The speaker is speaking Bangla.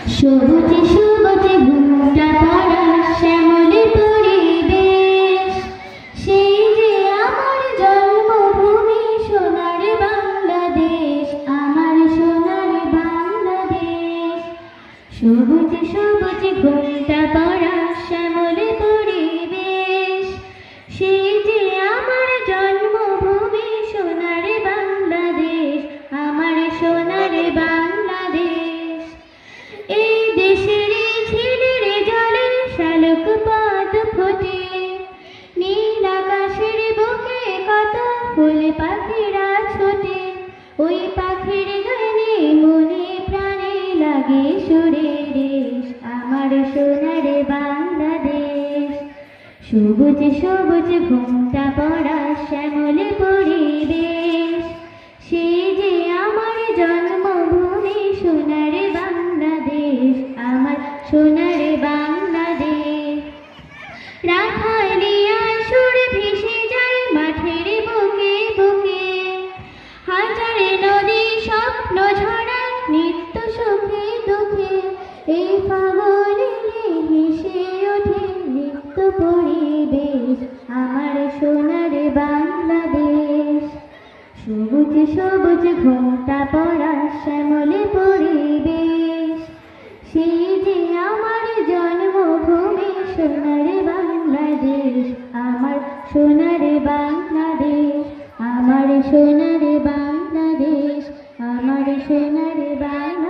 সবুজে সবুজে ঘুমটা পড়া শ্যামলে পরিবেশ, সেই যে আমার জন্মভূমি সোনার বাংলাদেশ, আমার সোনার বাংলাদেশ। সবুজে সবুজে ঘুমটা পড়া শ্যামলে পরিবেশ, সেই যে আমার জন্মভূমি সোনার বাংলাদেশ, আমার সোনার বাংলাদেশ। এই দেশের ঝিলের জলে শালুক পদ্ম ফোটে, নীল আকাশের বুকে কত ফুল পাখিরা ছোটে, ওই পাখির গানে মনে প্রাণে লাগে সুরে দেশ, আমার সোনার বাংলাদেশ। সবুজ সবুজ ঘুমটা পড়া শ্যামলে পরিবেশ, সেই যে আমার জন্মভূমি সোনার বাংলাদেশ, আমার সোনার বাংলাদেশ। রাখালিয়া সুর ভেসে যায় মাঠের বুকে বুকে, হাজারে নদী স্বপ্ন ঝরা নিত্য সুখে দুঃখে, এই ফাগুনে ভেসে ওঠে নিত্য পরিবেশ, আমার সোনার বাংলাদেশ। সবুজ সবুজ ঘোমটা পড়া শ্যামলে পরিবেশ, সেই যে আমার জন্মভূমি সোনার বাংলাদেশ, আমার সোনার বাংলাদেশ, আমার সোনার বাংলাদেশ, আমার সোনার বাংলাদেশ।